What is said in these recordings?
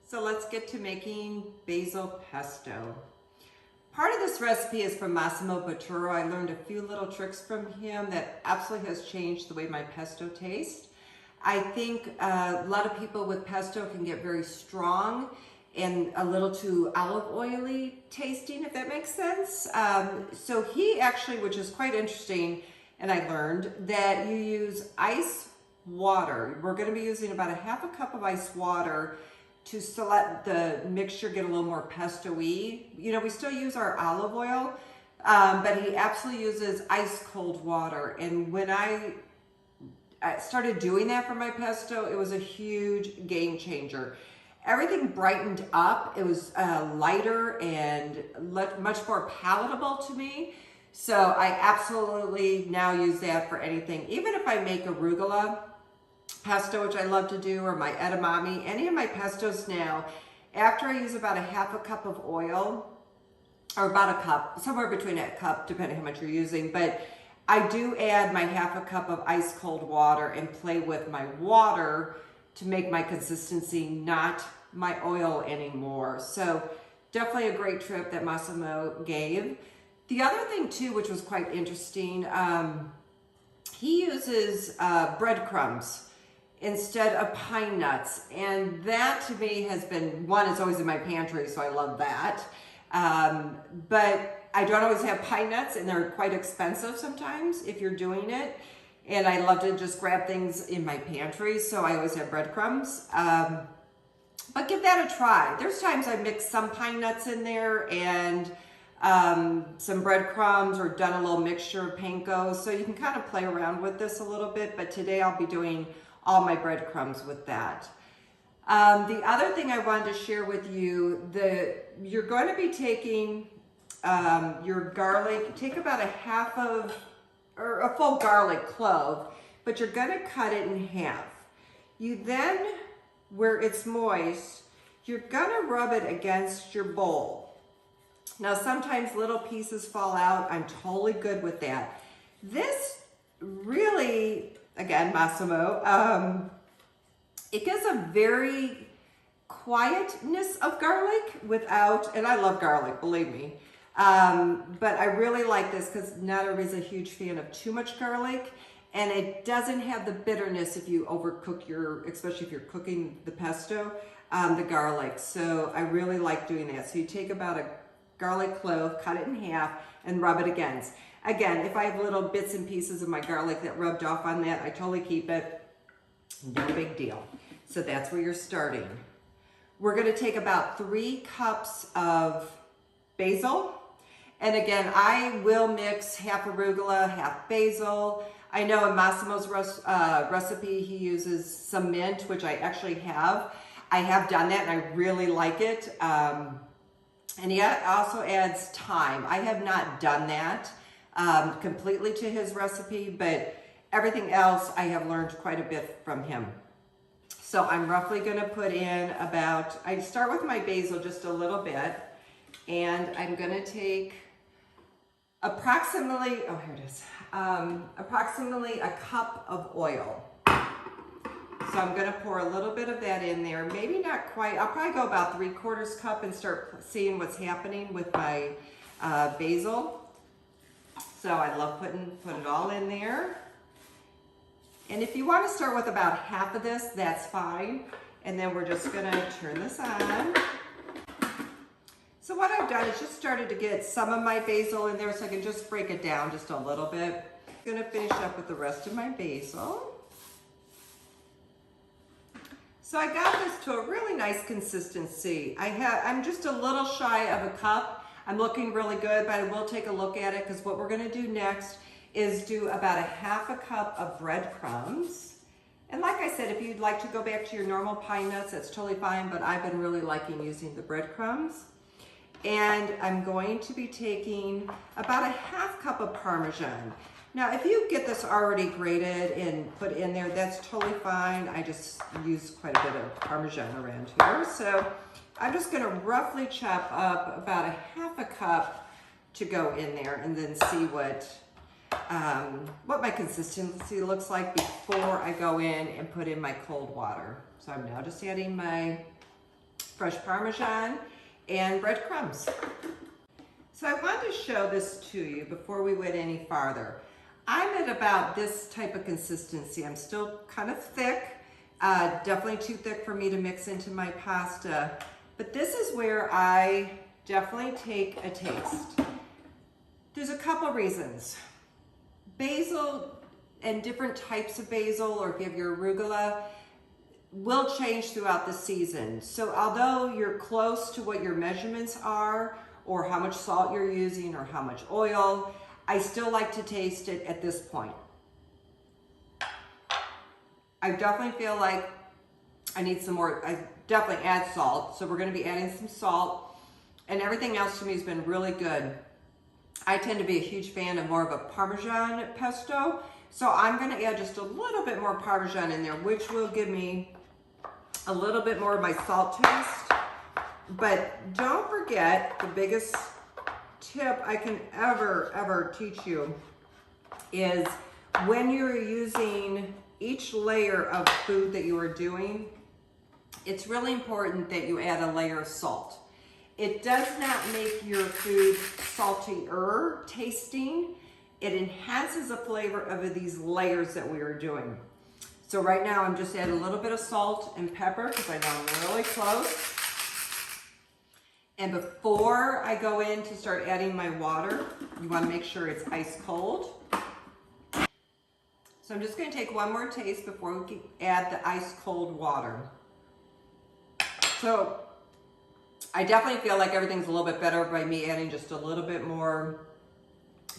So let's get to making basil pesto. Part of this recipe is from Massimo Bottura. I learned a few little tricks from him that absolutely has changed the way my pesto tastes. I think a lot of people with pesto can get very strong and a little too olive oily tasting, if that makes sense. So he actually, which is quite interesting, and I learned that you use ice water. We're going to be using about a half a cup of ice water to let the mixture get a little more pesto-y. You know, we still use our olive oil, but he absolutely uses ice cold water. And when I started doing that for my pesto, it was a huge game changer. Everything brightened up. It was lighter and much more palatable to me. So I absolutely now use that for anything. Even if I make arugula pesto, which I love to do, or my edamame, any of my pestos now, after I use about a half a cup of oil, or about a cup, somewhere between a cup, depending how much you're using, but I do add my half a cup of ice cold water and play with my water to make my consistency not my oil anymore. So definitely a great tip that Massimo gave. The other thing too, which was quite interesting, he uses breadcrumbs instead of pine nuts. And that to me has been, one, it's always in my pantry, so I love that. But I don't always have pine nuts, and they're quite expensive sometimes if you're doing it. And I love to just grab things in my pantry, so I always have breadcrumbs. But give that a try. There's times I mix some pine nuts in there and some breadcrumbs, or done a little mixture of panko. So you can kind of play around with this a little bit, but today I'll be doing all my breadcrumbs with that. The other thing I wanted to share with you, you're going to be taking your garlic, take about a full garlic clove, but you're going to cut it in half. You then, where it's moist, you're going to rub it against your bowl. Now sometimes little pieces fall out. I'm totally good with that. This really, again, Massimo, it gives a very quietness of garlic without, and I love garlic, believe me. But I really like this because not everybody's a huge fan of too much garlic, and it doesn't have the bitterness if you overcook especially if you're cooking the pesto, the garlic. So I really like doing that. So you take about a garlic clove, cut it in half, and rub it against. Again, if I have little bits and pieces of my garlic that rubbed off on that, I totally keep it. No big deal. So that's where you're starting. We're going to take about 3 cups of basil. And again, I will mix half arugula, half basil. I know in Massimo's recipe, he uses some mint, which I actually have. I have done that and I really like it. And he also adds thyme. I have not done that completely to his recipe, but everything else I have learned quite a bit from him. So I'm roughly going to put in I start with my basil just a little bit, and I'm going to take approximately a cup of oil. So I'm going to pour a little bit of that in there, maybe not quite. I'll probably go about 3/4 cup and start seeing what's happening with my basil. So I love putting it all in there. And if you want to start with about half of this, that's fine. And then we're just going to turn this on. So what I've done is just started to get some of my basil in there so I can just break it down just a little bit. I'm going to finish up with the rest of my basil. So I got this to a really nice consistency. I'm just a little shy of a cup. I'm looking really good, but I will take a look at it because what we're going to do next is do about a half a cup of breadcrumbs. And like I said, if you'd like to go back to your normal pine nuts, that's totally fine, but I've been really liking using the breadcrumbs. And I'm going to be taking about a half cup of Parmesan. Now, if you get this already grated and put in there, that's totally fine. I just use quite a bit of Parmesan around here. So I'm just gonna roughly chop up about a half a cup to go in there and then see what my consistency looks like before I go in and put in my cold water. So I'm now just adding my fresh Parmesan, and breadcrumbs. So I wanted to show this to you before we went any farther. I'm at about this type of consistency. I'm still kind of thick, definitely too thick for me to mix into my pasta, but this is where I definitely take a taste. There's a couple reasons. Basil and different types of basil, or if you have your arugula, will change throughout the season. So although you're close to what your measurements are, or how much salt you're using, or how much oil, I still like to taste it at this point. I definitely feel like I need some more. I definitely add salt, so we're going to be adding some salt, and everything else to me has been really good. I tend to be a huge fan of more of a Parmesan pesto, so I'm going to add just a little bit more Parmesan in there, which will give me a little bit more of my salt taste. But don't forget, the biggest tip I can ever teach you is when you're using each layer of food that you are doing, it's really important that you add a layer of salt. It does not make your food saltier tasting. It enhances the flavor of these layers that we are doing. So right now I'm just adding a little bit of salt and pepper because I know I'm really close. And before I go in to start adding my water, you want to make sure it's ice cold. So I'm just going to take one more taste before we add the ice cold water. So I definitely feel like everything's a little bit better by me adding just a little bit more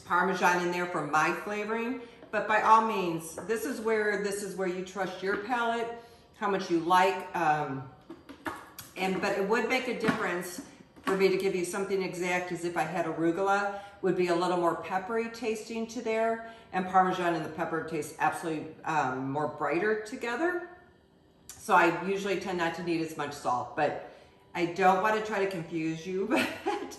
Parmesan in there for my flavoring. But by all means, this is where you trust your palate, how much you like. But it would make a difference for me to give you something exact as if I had arugula, would be a little more peppery tasting to there, and Parmesan and the pepper taste absolutely more brighter together. So I usually tend not to need as much salt, but I don't want to try to confuse you, but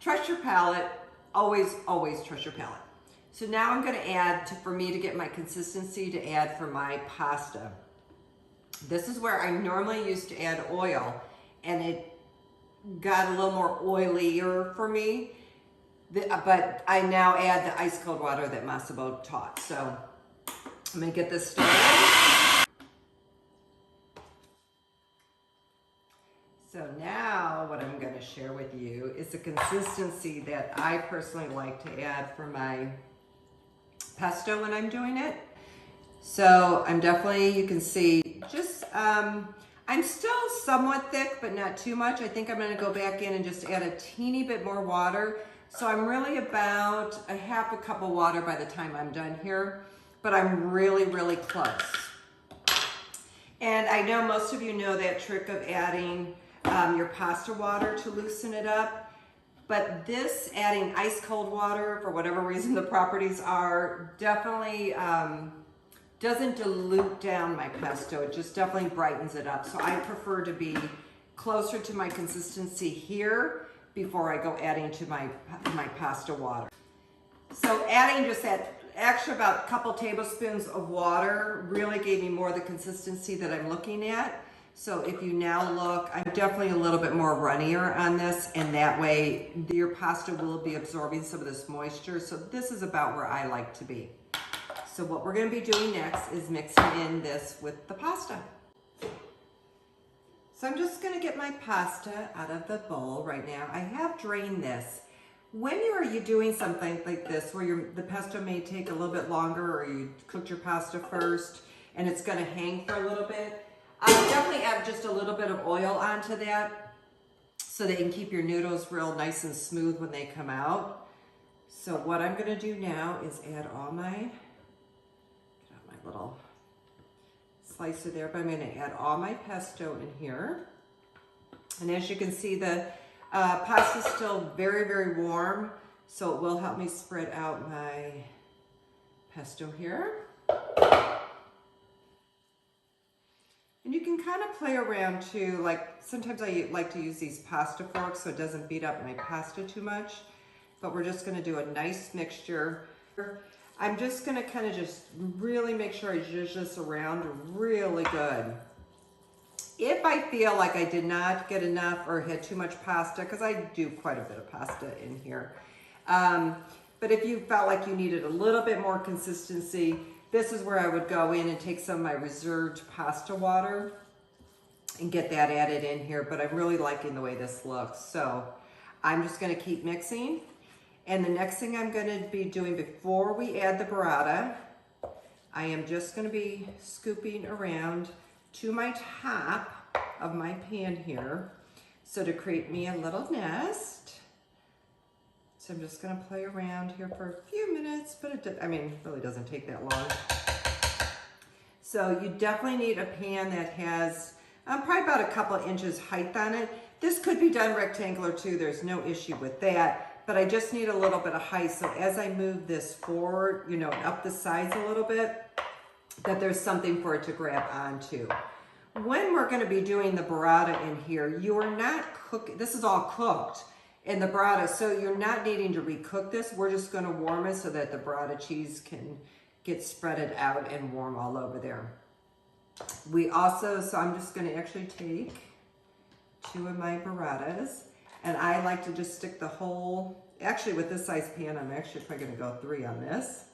trust your palate, always trust your palate. So now I'm going to add, for me to get my consistency to add for my pasta. This is where I normally used to add oil, and it got a little more oilier for me, but I now add the ice cold water that Massimo taught. So I'm going to get this started. So now what I'm going to share with you is the consistency that I personally like to add for my pesto when I'm doing it. So I'm definitely, you can see, just I'm still somewhat thick, but not too much. I think I'm going to go back in and just add a teeny bit more water. So I'm really about a half a cup of water by the time I'm done here, but I'm really close. And I know most of you know that trick of adding your pasta water to loosen it up, but this adding ice cold water, for whatever reason the properties are, definitely doesn't dilute down my pesto. It just definitely brightens it up. So I prefer to be closer to my consistency here before I go adding to my pasta water. So adding just that extra about a couple tablespoons of water really gave me more of the consistency that I'm looking at. So if you now look, I'm definitely a little bit more runnier on this, and that way your pasta will be absorbing some of this moisture. So this is about where I like to be. So what we're going to be doing next is mixing in this with the pasta. So I'm just going to get my pasta out of the bowl right now. I have drained this. When you're doing something like this, where the pesto may take a little bit longer, or you cooked your pasta first and it's going to hang for a little bit, I'll definitely add just a little bit of oil onto that so that you can keep your noodles real nice and smooth when they come out. So what I'm going to do now is add all my little slicer there, but I'm going to add all my pesto in here. And as you can see, the pasta is still very warm, so it will help me spread out my pesto here. And you can kind of play around too, like sometimes I like to use these pasta forks so it doesn't beat up my pasta too much, but we're just going to do a nice mixture. I'm just going to kind of just really make sure I zhuzh this around really good. If I feel like I did not get enough or had too much pasta, because I do quite a bit of pasta in here, but if you felt like you needed a little bit more consistency, this is where I would go in and take some of my reserved pasta water and get that added in here. But I'm really liking the way this looks. So I'm just gonna keep mixing. And the next thing I'm gonna be doing before we add the burrata, I am just gonna be scooping around to my top of my pan here. So to create me a little nest. So I'm just gonna play around here for a few minutes, but it really doesn't take that long. So you definitely need a pan that has probably about a couple inches height on it. This could be done rectangular too, there's no issue with that, but I just need a little bit of height. So as I move this forward, you know, up the sides a little bit, that there's something for it to grab onto. When we're gonna be doing the burrata in here, you are not cooking, this is all cooked in the burrata, so you're not needing to recook this. We're just gonna warm it so that the burrata cheese can get spreaded out and warm all over there. So I'm just gonna actually take 2 of my burratas, and I like to just stick the whole, actually with this size pan, I'm actually probably gonna go 3 on this,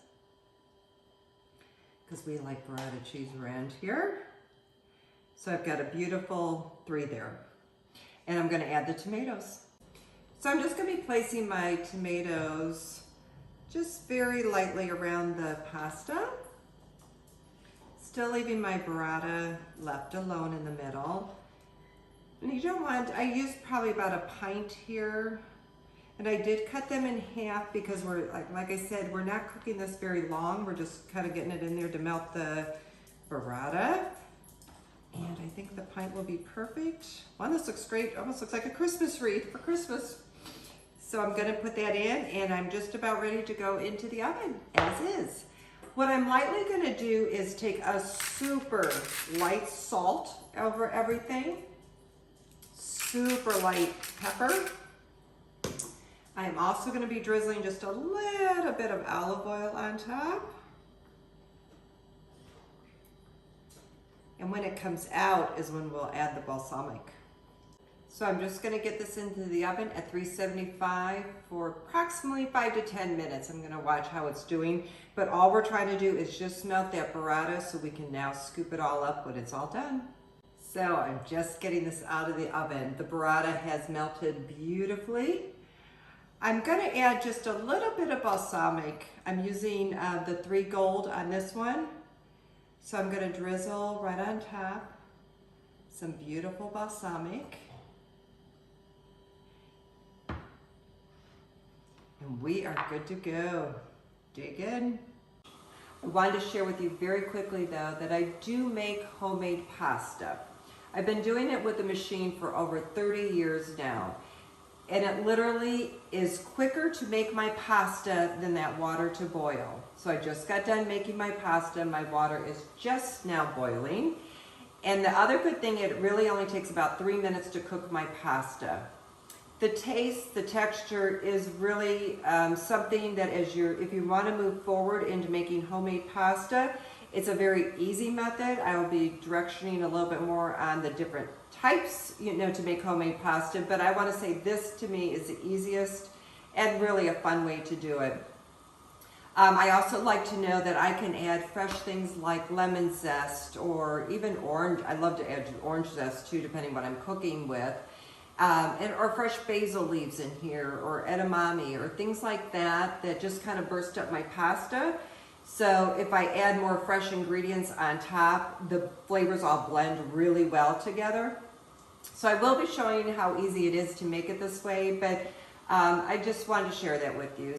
because we like burrata cheese around here. So I've got a beautiful 3 there. And I'm gonna add the tomatoes. So I'm just gonna be placing my tomatoes just very lightly around the pasta. Still leaving my burrata left alone in the middle. And you don't want, I used probably about a pint here. And I did cut them in half because we're, like I said, we're not cooking this very long. We're just kind of getting it in there to melt the burrata. And I think the pint will be perfect. Wow, this looks great. Almost looks like a Christmas wreath for Christmas. So I'm gonna put that in, and I'm just about ready to go into the oven, as is. What I'm lightly gonna do is take a super light salt over everything. Super light pepper. I am also gonna be drizzling just a little bit of olive oil on top. And when it comes out is when we'll add the balsamic. So I'm just gonna get this into the oven at 375 for approximately 5 to 10 minutes. I'm gonna watch how it's doing, but all we're trying to do is just melt that burrata so we can now scoop it all up when it's all done. So I'm just getting this out of the oven. The burrata has melted beautifully. I'm gonna add just a little bit of balsamic. I'm using the 3 Gold on this one. So I'm gonna drizzle right on top some beautiful balsamic. And we are good to go. Dig in. I wanted to share with you very quickly though that I do make homemade pasta. I've been doing it with the machine for over 30 years now. And it literally is quicker to make my pasta than that water to boil. So I just got done making my pasta. My water is just now boiling. And the other good thing, it really only takes about 3 minutes to cook my pasta. The taste, the texture is really something that if you want to move forward into making homemade pasta, it's a very easy method. I will be directioning a little bit more on the different types, to make homemade pasta, but I want to say this to me is the easiest and really a fun way to do it. I also like to know that I can add fresh things like lemon zest or even orange. I love to add orange zest too, depending what I'm cooking with. Or fresh basil leaves in here, or edamame, or things like that that just kind of burst up my pasta. So if I add more fresh ingredients on top, the flavors all blend really well together. So I will be showing you how easy it is to make it this way, but I just wanted to share that with you.